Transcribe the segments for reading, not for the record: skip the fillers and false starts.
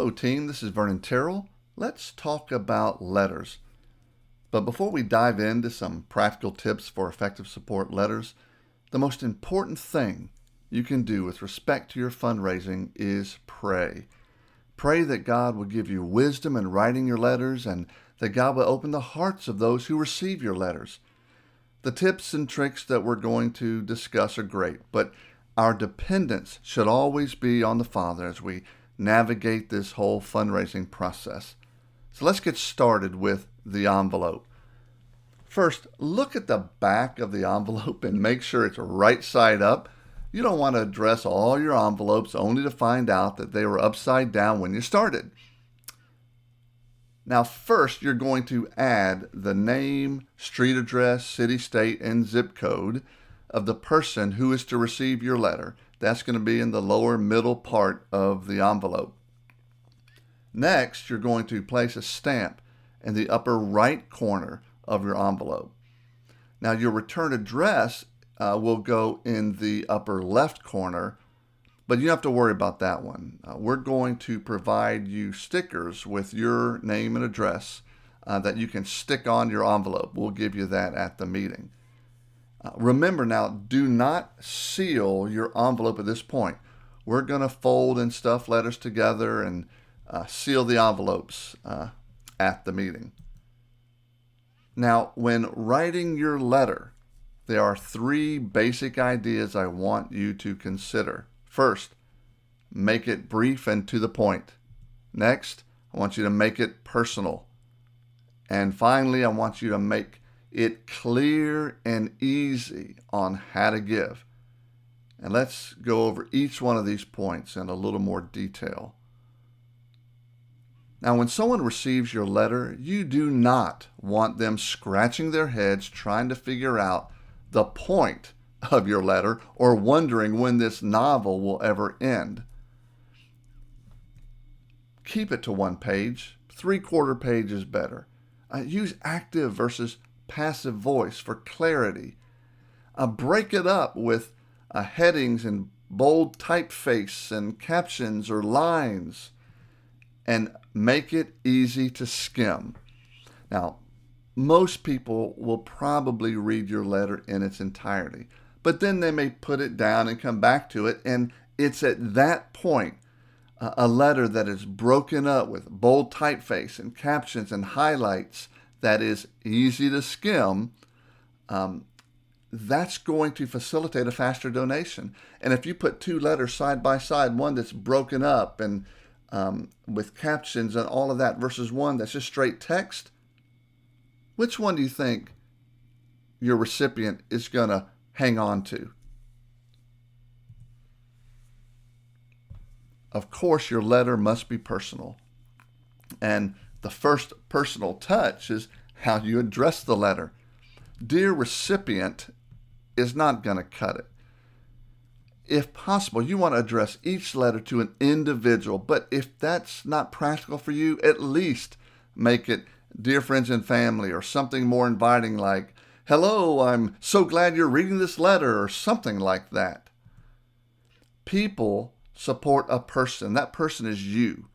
Hello team, this is Vernon Terrell. Let's talk about letters. But before we dive into some practical tips for effective support letters, the most important thing you can do with respect to your fundraising is pray. Pray that God will give you wisdom in writing your letters and that God will open the hearts of those who receive your letters. The tips and tricks that we're going to discuss are great, but our dependence should always be on the Father as we navigate this whole fundraising process. So let's get started with the envelope. First, look at the back of the envelope and make sure it's right side up. You don't want to address all your envelopes only to find out that they were upside down when you started. Now, first, you're going to add the name, street address, city, state, and zip code of the person who is to receive your letter. That's going to be in the lower middle part of the envelope. Next, you're going to place a stamp in the upper right corner of your envelope. Now, your return address will go in the upper left corner, but you don't have to worry about that one. We're going to provide you stickers with your name and address that you can stick on your envelope. We'll give you that at the meeting. Remember now, do not seal your envelope at this point. We're going to fold and stuff letters together and seal the envelopes at the meeting. Now, when writing your letter, there are three basic ideas I want you to consider. First, make it brief and to the point. Next, I want you to make it personal. And finally, I want you to make it clear and easy on how to give. And let's go over each one of these points in a little more detail. Now, when someone receives your letter, you do not want them scratching their heads trying to figure out the point of your letter or wondering when this novel will ever end. Keep it to one page. 3/4 page is better. Use active versus passive voice for clarity. Break it up with headings and bold typeface and captions or lines, and make it easy to skim. Now, most people will probably read your letter in its entirety, but then they may put it down and come back to it, and it's at that point a letter that is broken up with bold typeface and captions and highlights that is easy to skim. That's going to facilitate a faster donation. And if you put two letters side by side, one that's broken up and with captions and all of that versus one that's just straight text, which one do you think your recipient is going to hang on to? Of course, your letter must be personal. And the first personal touch is how you address the letter. Dear recipient is not going to cut it. If possible, you want to address each letter to an individual, but if that's not practical for you, at least make it dear friends and family or something more inviting like, hello, I'm so glad you're reading this letter, or something like that. People support a person. That person is you,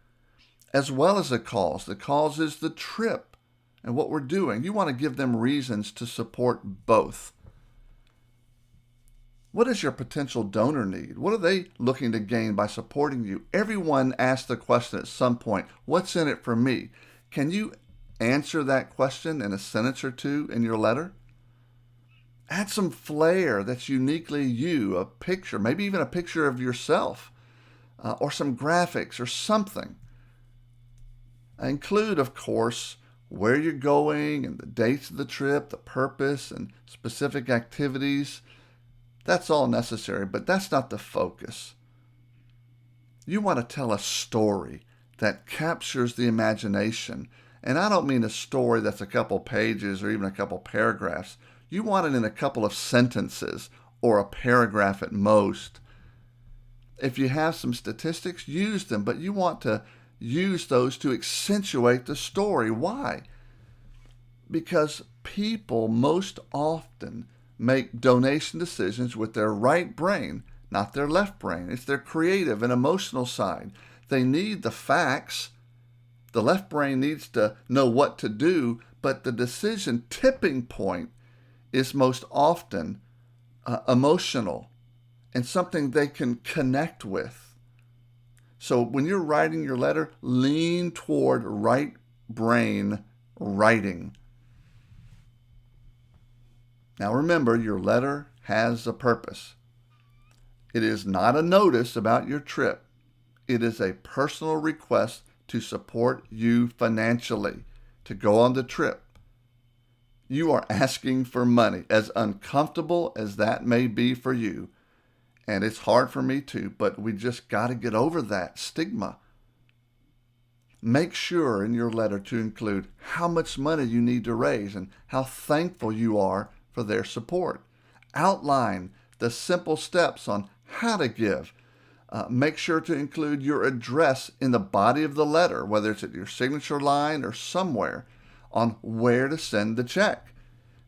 as well as a cause. The cause is the trip and what we're doing. You want to give them reasons to support both. What does your potential donor need? What are they looking to gain by supporting you? Everyone asks the question at some point, what's in it for me? Can you answer that question in a sentence or two in your letter? Add some flair that's uniquely you, a picture, maybe even a picture of yourself, or some graphics or something. Include, of course, where you're going and the dates of the trip, the purpose and specific activities. That's all necessary, but that's not the focus. You want to tell a story that captures the imagination. And I don't mean a story that's a couple pages or even a couple paragraphs. You want it in a couple of sentences or a paragraph at most. If you have some statistics, use them, but you want to use those to accentuate the story. Why? Because people most often make donation decisions with their right brain, not their left brain. It's their creative and emotional side. They need the facts. The left brain needs to know what to do, but the decision tipping point is most often emotional and something they can connect with. So when you're writing your letter, lean toward right brain writing. Now remember, your letter has a purpose. It is not a notice about your trip. It is a personal request to support you financially to go on the trip. You are asking for money, as uncomfortable as that may be for you. And it's hard for me too, but we just got to get over that stigma. Make sure in your letter to include how much money you need to raise and how thankful you are for their support. Outline the simple steps on how to give. Make sure to include your address in the body of the letter, whether it's at your signature line or somewhere, on where to send the check.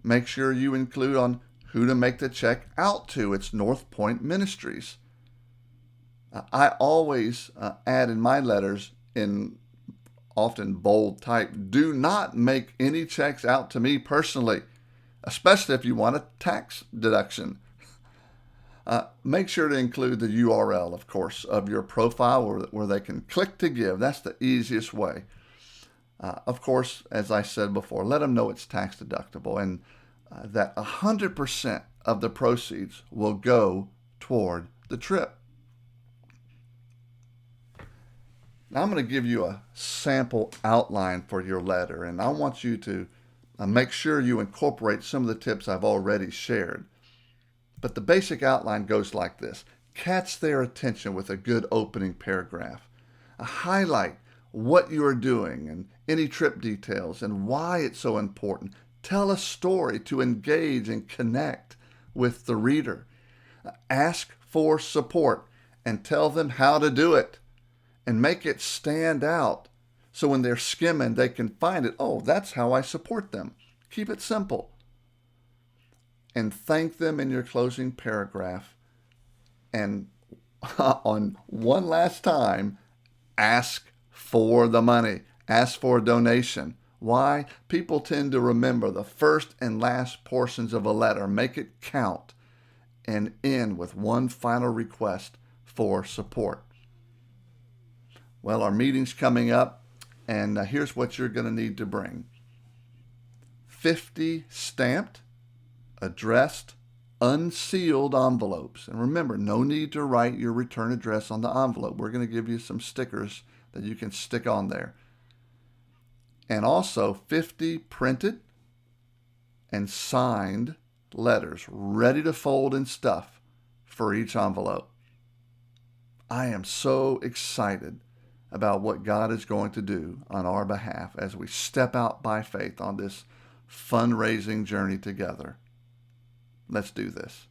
Make sure you include on who to make the check out to. It's North Point Ministries. I always add in my letters, in often bold type, do not make any checks out to me personally, especially if you want a tax deduction. Make sure to include the URL, of course, of your profile where they can click to give. That's the easiest way. Of course, as I said before, let them know it's tax deductible and that 100% of the proceeds will go toward the trip. Now I'm going to give you a sample outline for your letter, and I want you to make sure you incorporate some of the tips I've already shared. But the basic outline goes like this. Catch their attention with a good opening paragraph. Highlight what you are doing and any trip details and why it's so important. Tell a story to engage and connect with the reader. Ask for support and tell them how to do it and make it stand out so when they're skimming they can find it. Oh, that's how I support them. Keep it simple. And thank them in your closing paragraph. And on one last time, ask for the money. Ask for a donation. Why? People tend to remember the first and last portions of a letter. Make it count and end with one final request for support. Well, our meeting's coming up, and here's what you're going to need to bring. 50 stamped, addressed, unsealed envelopes. And remember, no need to write your return address on the envelope. We're going to give you some stickers that you can stick on there. And also 50 printed and signed letters ready to fold and stuff for each envelope. I am so excited about what God is going to do on our behalf as we step out by faith on this fundraising journey together. Let's do this.